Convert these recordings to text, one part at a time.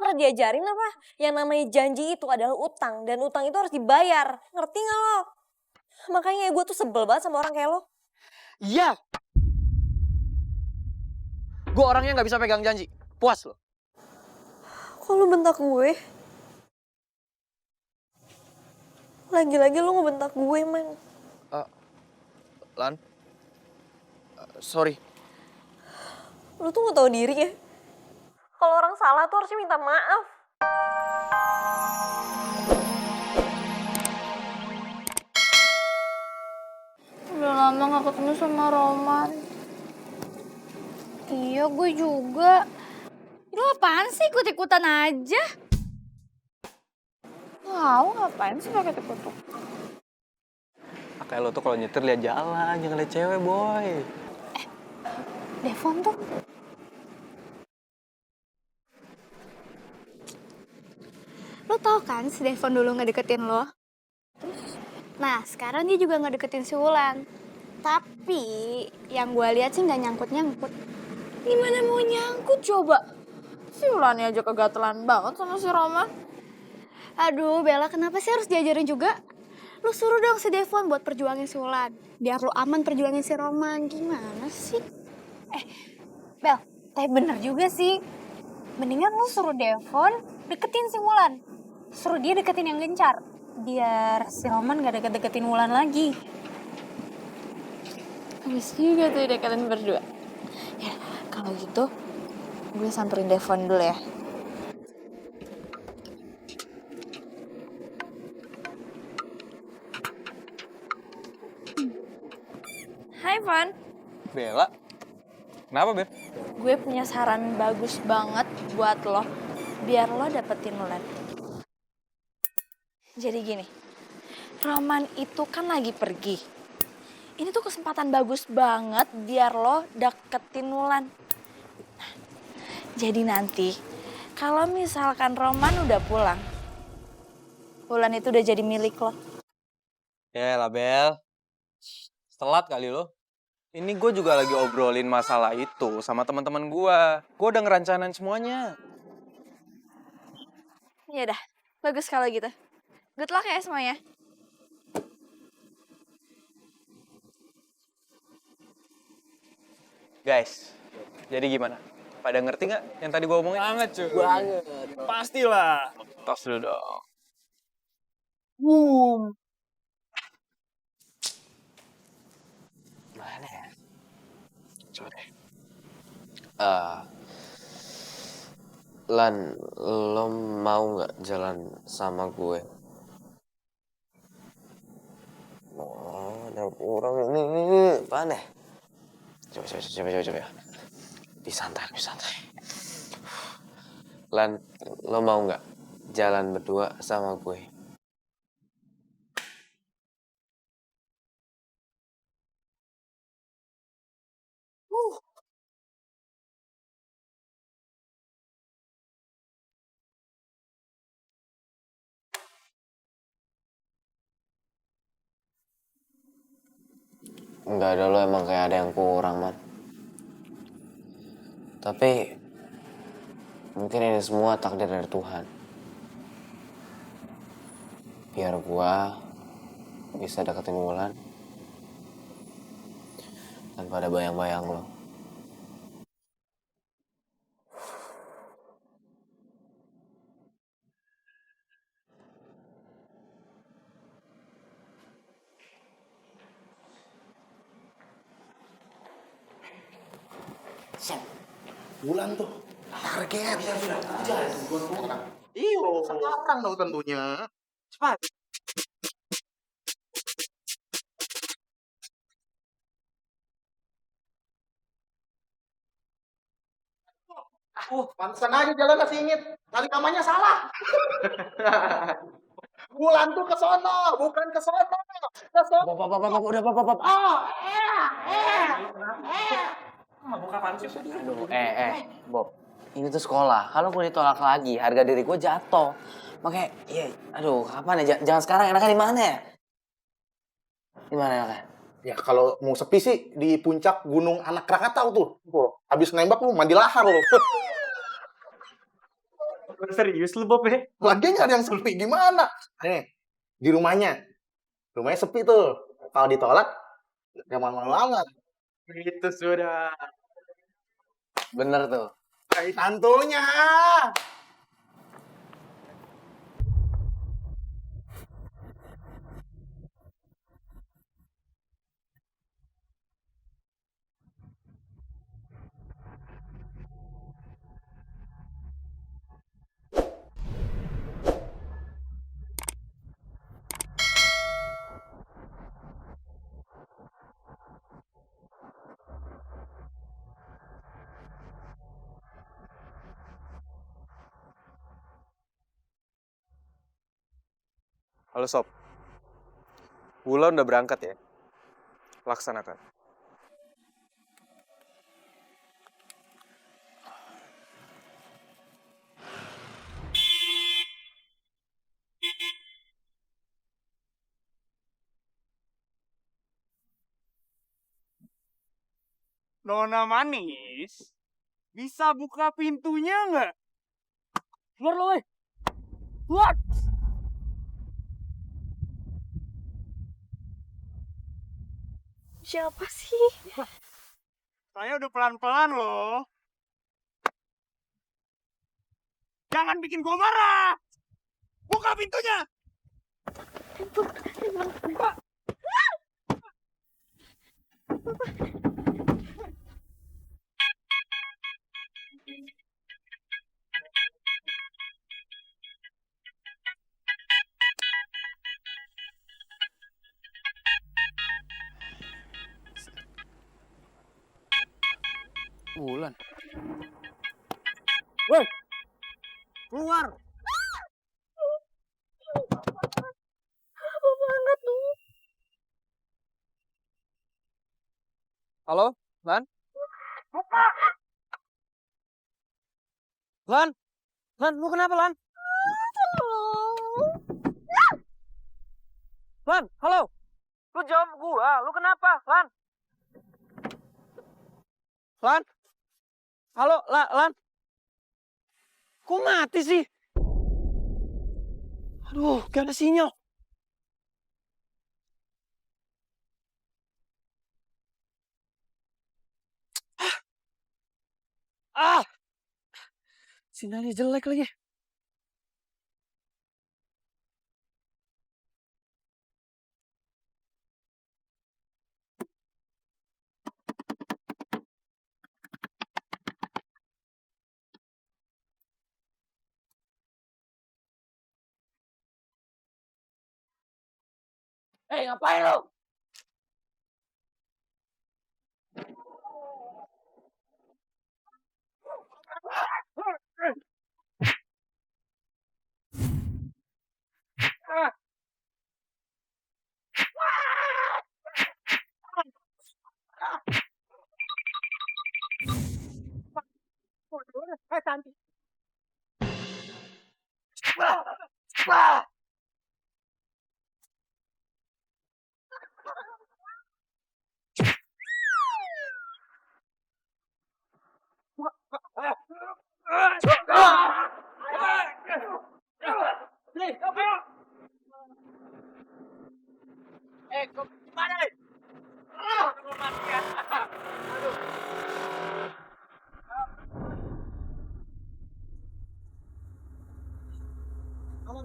pernah diajarin apa? Yang namanya janji itu adalah utang. Dan utang itu harus dibayar. Ngerti gak lo? Makanya gue tuh sebel banget sama orang kayak lo. Iya. Gue orangnya gak bisa pegang janji. Puas lo. Kok lo bentak gue? Lagi-lagi lo ngebentak gue, man. Lan. Sorry. Lo tuh gak tahu diri ya? Kalau orang salah tuh harusnya minta maaf. Udah lama gak ketemu sama Roman. Iya, gue juga. Lu apaan sih ikut-ikutan aja? Wow, ngapain sih pakai tuk-tuk? Kayak lo tuh kalau nyetir lihat jalan, jangan lihat cewek, boy. Devon tuh. Lo tau kan si Devon dulu ngedeketin lo? Nah, sekarang dia juga ngedeketin si Wulan. Tapi yang gue lihat sih nggak nyangkut-nyangkut. Gimana mau nyangkut coba? Si Wulannya aja kegatelan banget sama si Roman. Aduh, Bella kenapa sih harus diajarin juga? Lu suruh dong si Devon buat perjuangin si Wulan. Biar lu aman perjuangin si Roman. Gimana sih? Bel, tapi bener juga sih. Mendingan lu suruh Devon deketin si Wulan. Suruh dia deketin yang gencar. Biar si Roman gak deket-deketin Wulan lagi. Habis juga tuh deketin berdua. Ya, kalau gitu gue samperin Devon dulu ya. Hai, Van. Bella? Kenapa, Beb? Gue punya saran bagus banget buat lo. Biar lo dapetin Wulan. Jadi gini, Roman itu kan lagi pergi. Ini tuh kesempatan bagus banget biar lo deketin Wulan. Nah, jadi nanti kalau misalkan Roman udah pulang, Wulan itu udah jadi milik lo. Ya lah, Bel. Telat kali lo. Ini gue juga lagi obrolin masalah itu sama teman-teman gue. Gue udah ngerencanain semuanya. Ya udah, bagus kalau gitu. Good luck ya semuanya. Guys, jadi gimana? Pada ngerti nggak yang tadi gue omongin? Banget cuy. Banget. Pastilah. Tos dulu dong. Mana ya? Coba deh. Lan, lo mau nggak jalan sama gue? Oh, ada orang ini, apaan ya? Coba. Disantai. Lan, lo mau nggak jalan berdua sama gue? Enggak ada, lo emang kayak ada yang kurang, man. Tapi mungkin ini semua takdir dari Tuhan. Biar gua bisa deketin Wulan tanpa ada bayang-bayang lo. Bulan tuh target. Iyo, sekarang dong tentunya. Cepat. Pantesan aja jalan singit. Kali kamanya salah. Bulan tuh ke sono, bukan ke sono. Ke sono. Bapak. Aduh, Bob. Ini tuh sekolah. Kalau gue ditolak lagi, harga diri gue jatuh. Makanya, kapan ya? Jangan sekarang, enaknya di mana ya? Di mana enaknya? Ya kalau mau sepi sih di puncak Gunung Anak Krakatau tuh. Habis nembak lu mandi lahar lu. Serius lu Bob ya? Lagian nyari yang sepi gimana? Nih, di rumahnya. Rumahnya sepi tuh. Kalau ditolak, gak malu-malu amat. Itu sudah. Bener tuh. Kayak tantunya. Halo Sob. Wulan udah berangkat ya? Laksanakan. Nona manis, bisa buka pintunya nggak? Keluar lo, weh. Keluar. Siapa sih? Saya udah pelan-pelan loh. Jangan bikin gua marah. Buka pintunya. Wulan. Woi, keluar. Halo, Lan? Lan? Lan, lu kenapa Lan? Lan, halo? Lu jawab gua, lu kenapa, Lan? Lan? Halo, Lan? Kok mati sih? Aduh, gak ada sinyal. Ah! Sinyalnya jelek lagi. Ngapain lo?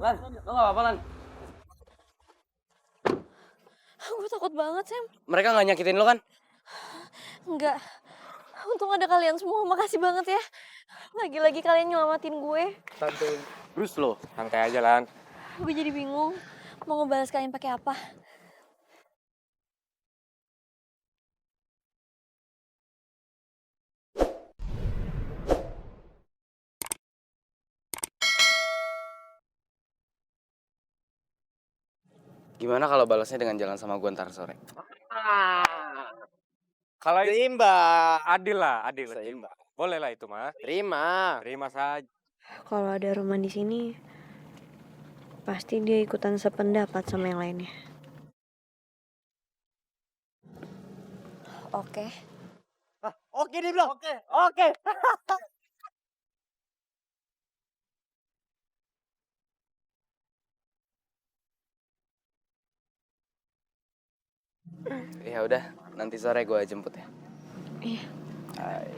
Lan, lo gak apa-apa Lan? Gue takut banget, Sam. Mereka gak nyakitin lo kan? Enggak. Untung ada kalian semua. Makasih banget ya. Lagi-lagi kalian nyelamatin gue. Terus lo, santai aja Lan. Gue jadi bingung. Mau ngebalas kalian pakai apa? Gimana kalau balasnya dengan jalan sama gue ntar sore? Kalau Seimbang. adil lah, adil. Seimbang. Boleh lah itu mah. Terima. Terima saja. Kalau ada Roman di sini, pasti dia ikutan sependapat sama yang lainnya. Oke. Oke dia bilang. Oke. Ya udah, nanti sore gue jemput ya. Iya. Hai.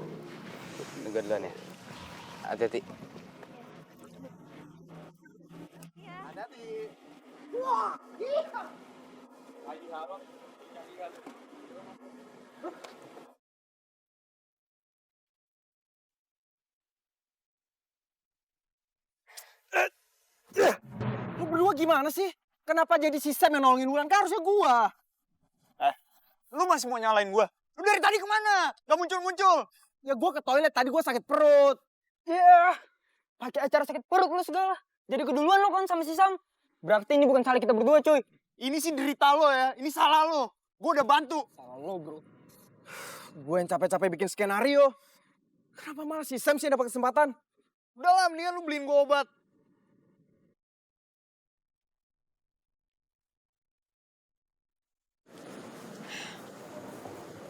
Gue duluan ya. Hati-hati. Lu berdua gimana sih? Kenapa jadi si Sam yang nolongin Wulan? Kan harusnya gua. Lu masih mau nyalain gua? Lu dari tadi kemana? Gak muncul-muncul. Ya gua ke toilet, tadi gua sakit perut. Ya, pakai acara sakit perut lu segala. Jadi keduluan lo kan sama si Sam. Berarti ini bukan salah kita berdua, cuy. Ini sih derita lo ya. Ini salah lo. Gua udah bantu. Salah lo, bro. Gue yang capek-capek bikin skenario. Kenapa malah si Sam sih yang dapat kesempatan? Udah lah, mendingan lu beliin gua obat.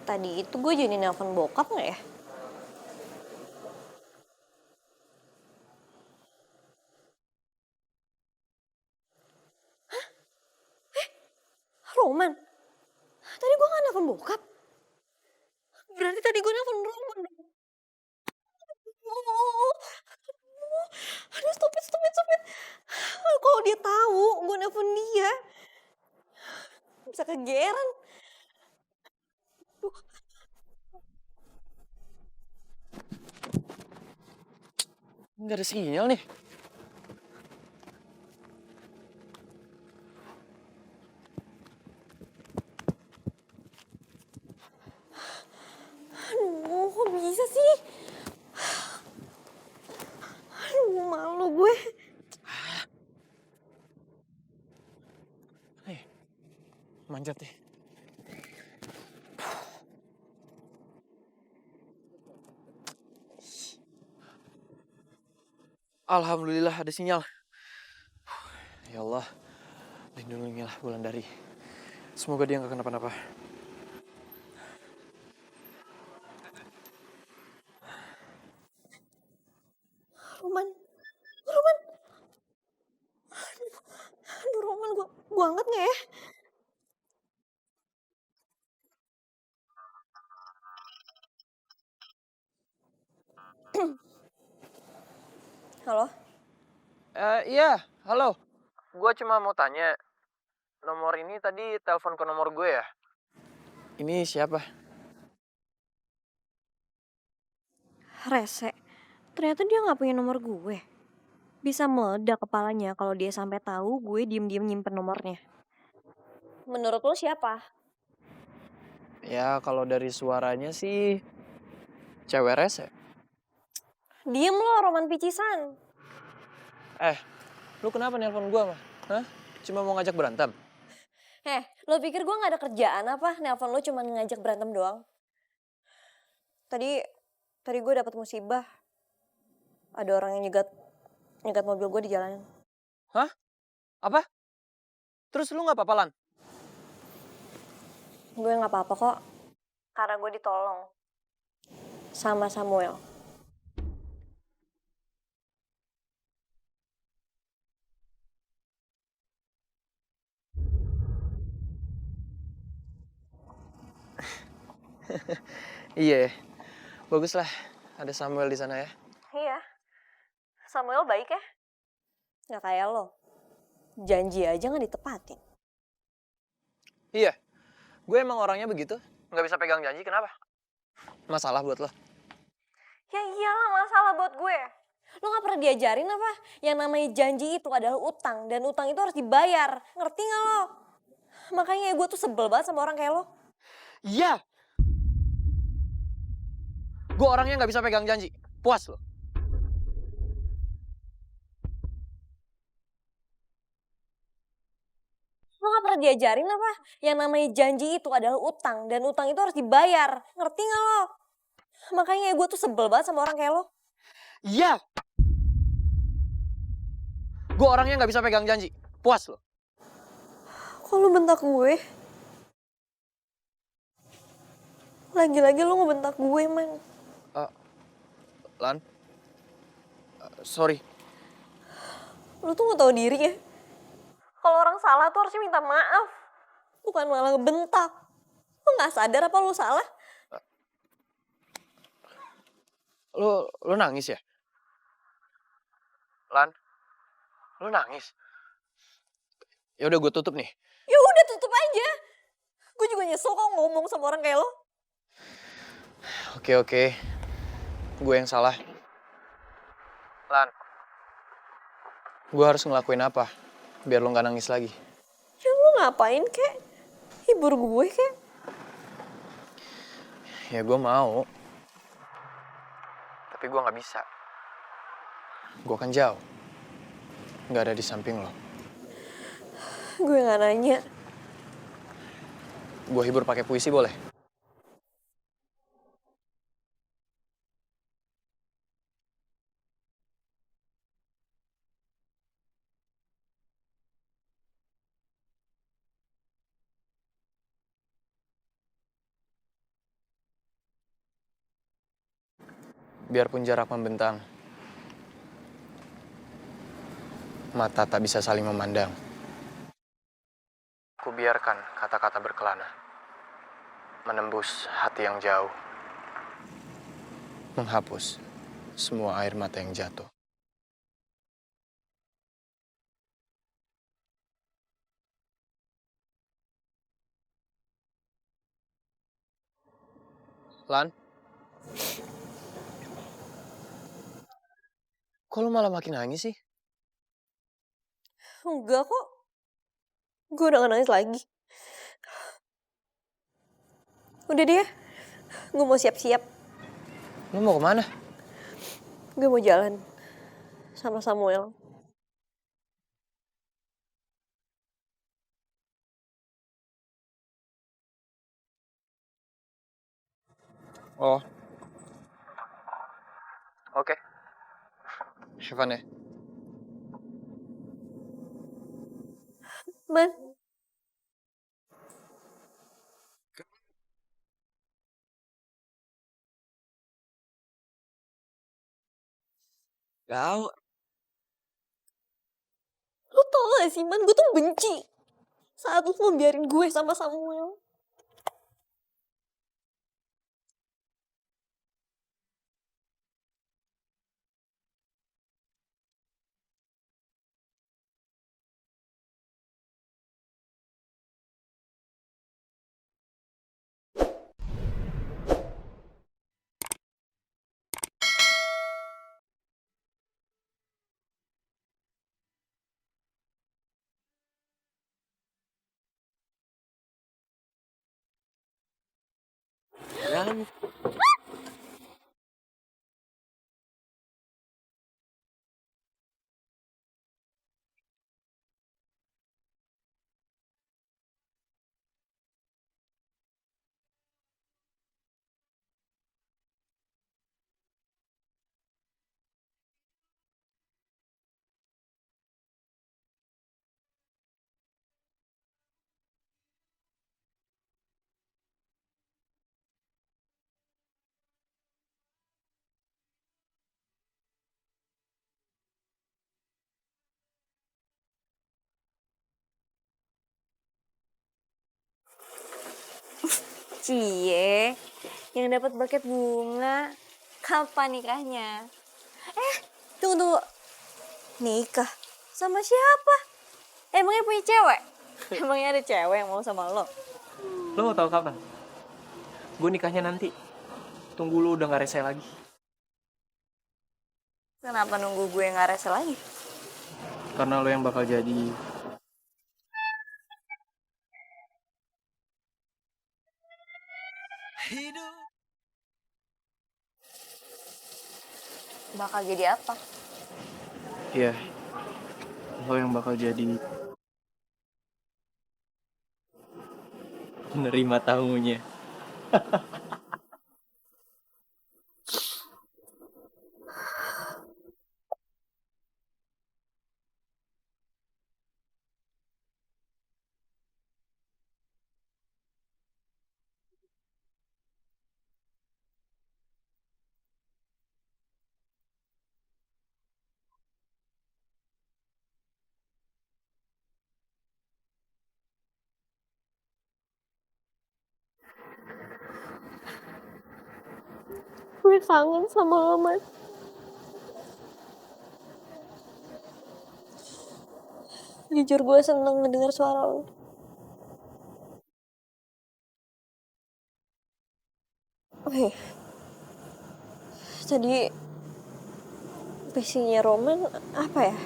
Tadi itu gue jadi nelpon bokap nggak ya? Hah? Roman? Tadi gue nggak nelpon bokap. Berarti tadi gue nelpon Roman. Aduh, stupid. Kalau dia tahu gue nelpon dia, bisa kegeran. Nggak ada sinyal nih. Aduh, kok bisa sih? Aduh, malu gue. Manjat deh. Alhamdulillah ada sinyal. Ya Allah, lindungilah Wulandari. Semoga dia nggak kenapa-napa. Roman. Aduh, Roman, gue angkat nggak ya? Halo? Iya, halo. Gue cuma mau tanya, nomor ini tadi telepon ke nomor gue ya? Ini siapa? Rese. Ternyata dia nggak punya nomor gue. Bisa meledak kepalanya kalau dia sampai tahu gue diem-diem nyimpen nomornya. Menurut lo siapa? Ya, kalau dari suaranya sih cewek rese. Diem lo, Roman Picisan. Lu kenapa nelpon gue, mah? Hah? Cuma mau ngajak berantem? Lo pikir gue gak ada kerjaan apa? Nelpon lo cuma ngajak berantem doang. Tadi gue dapet musibah. Ada orang yang nyegat mobil gue di jalanan. Hah? Apa? Terus lu nggak apa-apa, Lan? Gue gak apa-apa kok. Karena gue ditolong. Sama Samuel. Iya, bagus lah. Ada Samuel di sana ya. Iya. Samuel baik ya. Gak kayak lo. Janji aja gak ditepatin. Iya, gue emang orangnya begitu. Nggak bisa pegang janji, kenapa? Masalah buat lo? Ya iyalah, masalah buat gue. Lo gak pernah diajarin apa? Yang namanya janji itu adalah utang. Dan utang itu harus dibayar. Ngerti gak lo? Makanya gue tuh sebel banget sama orang kayak lo. Iya. Gue orangnya nggak bisa pegang janji. Puas lo. Lo gak pernah diajarin apa? Yang namanya janji itu adalah utang. Dan utang itu harus dibayar. Ngerti gak lo? Makanya gue tuh sebel banget sama orang kayak lo. Iya. Gue orangnya nggak bisa pegang janji. Puas lo. Kok lo bentak gue? Lagi-lagi lo ngebentak gue, man. Lan. Sorry. Lo tuh gak tahu diri ya. Kalau orang salah tuh harusnya minta maaf. Bukan malah ngebentak. Lo nggak sadar apa lo salah? Lo nangis ya? Lan, lo nangis? Ya udah gue tutup nih. Ya udah tutup aja. Gue juga nyesel kok ngomong sama orang kayak lo. Oke. Gue yang salah. Lan, gue harus ngelakuin apa biar lo nggak nangis lagi? Ya lo ngapain kek? Hibur gue kek? Ya gue mau. Tapi gue nggak bisa. Gue kan jauh. Nggak ada di samping lo. Gue nggak nanya. Gue hibur pakai puisi boleh? Biarpun jarak membentang, mata tak bisa saling memandang. Ku biarkan kata-kata berkelana, menembus hati yang jauh, menghapus semua air mata yang jatuh. Lan? Kok lu malah makin nangis sih? Enggak kok. Gue udah gak nangis lagi. Udah deh ya. Gue mau siap-siap. Lu mau kemana? Gue mau jalan sama Samuel. Oh. Oke. Have ya. Man, Tahu. lu tau gak sih Man, gue tuh benci saat lu membiarin gue sama Samuel. Lan. Cie, yang dapat buket bunga. Kapan nikahnya? Tunggu. Nikah? Sama siapa? Emangnya punya cewek? Emangnya ada cewek yang mau sama lo? Lo mau tahu kapan? Gue nikahnya nanti. Tunggu lu udah gak rese lagi. Kenapa nunggu gue nggak rese lagi? Karena lo yang bakal jadi Bakal jadi apa? iya. Lo yang bakal jadi menerima tamunya. Gue kangen sama lo, Mas. Jujur gue seneng ngedenger suara lo. Oke, tadi visinya Roman apa ya?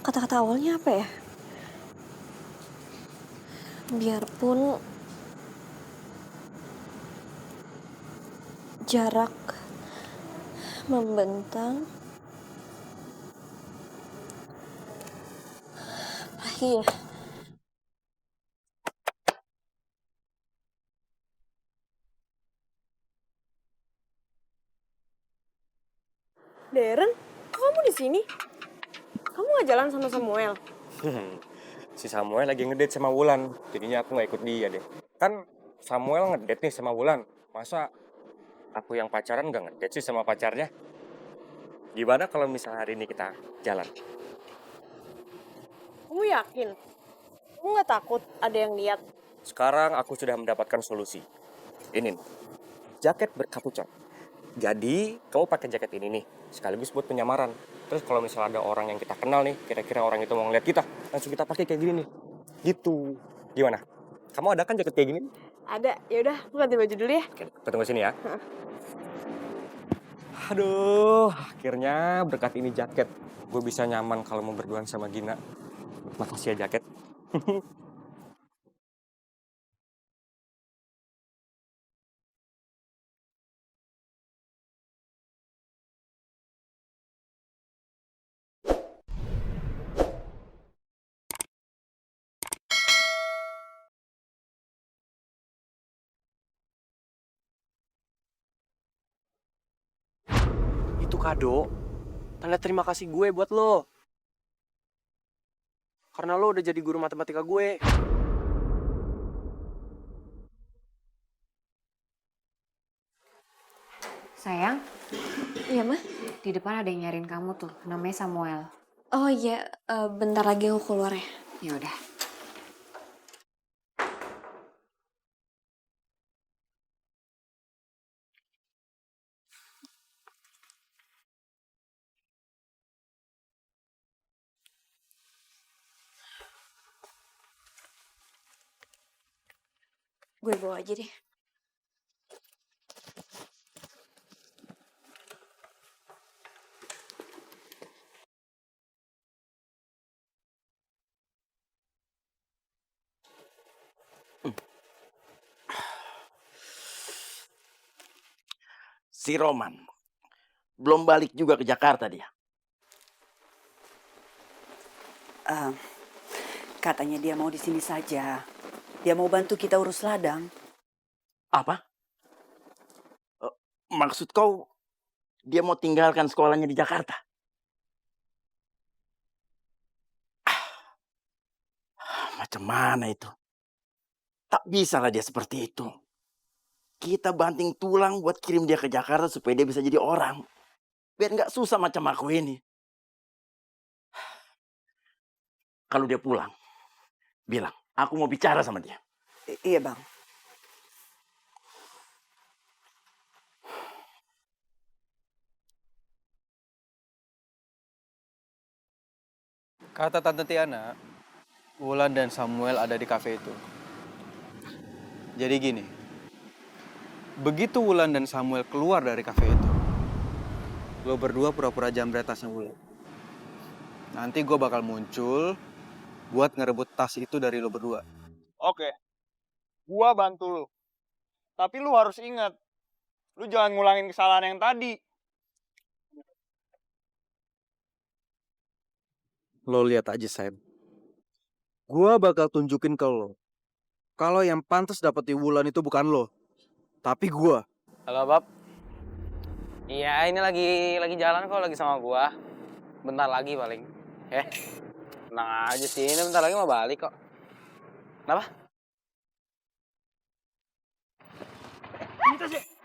Kata-kata awalnya apa ya? Biarpun jarak membentang, lagi ya. Darren, kok kamu di sini? Kamu gak jalan sama Samuel? Si Samuel lagi ngedate sama Wulan, jadinya aku gak ikut dia deh. Kan Samuel ngedate nih sama Wulan, masa aku yang pacaran gak ngedate sih sama pacarnya? Gimana kalau misalnya hari ini kita jalan? Kamu yakin? Kamu gak takut ada yang lihat? Sekarang aku sudah mendapatkan solusi. Ini nih, jaket berkapucan. Jadi kamu pakai jaket ini nih, sekaligus buat penyamaran. Terus kalau misalnya ada orang yang kita kenal nih, kira-kira orang itu mau ngeliat kita, langsung kita pakai kayak gini nih. Gitu. Gimana? Kamu ada kan jaket kayak gini? Ada, yaudah aku ganti baju dulu ya. Oke, kita tunggu sini ya. Aduh, akhirnya berkat ini jaket, gue bisa nyaman kalau mau berduaan sama Gina. Makasih ya jaket. Itu kado, tanda terima kasih gue buat lo. Karena lo udah jadi guru matematika gue. Sayang, Iya, Ma? di depan ada yang nyariin kamu tuh, namanya Samuel. Oh iya, bentar lagi aku keluar ya. Ya udah. Gue bawa aja deh. Si Roman belum balik juga ke Jakarta dia. Katanya dia mau di sini saja. Dia mau bantu kita urus ladang. Apa? Maksud kau dia mau tinggalkan sekolahnya di Jakarta? Macam mana itu? Tak bisa lah dia seperti itu. Kita banting tulang buat kirim dia ke Jakarta supaya dia bisa jadi orang. Biar nggak susah macam aku ini. Kalau dia pulang, bilang, aku mau bicara sama dia. Iya, Bang. Kata Tante Tiana, Wulan dan Samuel ada di kafe itu. Jadi gini, begitu Wulan dan Samuel keluar dari kafe itu, lo berdua pura-pura jambret tasnya Wulan. Nanti gue bakal muncul buat ngerebut tas itu dari lo berdua. Oke, gua bantu lu. Tapi lu harus ingat, lu jangan ngulangin kesalahan yang tadi. Lo lihat aja, Sam. Gua bakal tunjukin ke lo kalau yang pantas dapetin Wulan itu bukan lo, tapi gua. Halo, Bab. Iya, ini lagi jalan kok, lagi sama gua. Bentar lagi paling. Tenang aja sih, ini bentar lagi mau balik kok. Kenapa? Ini tasnya.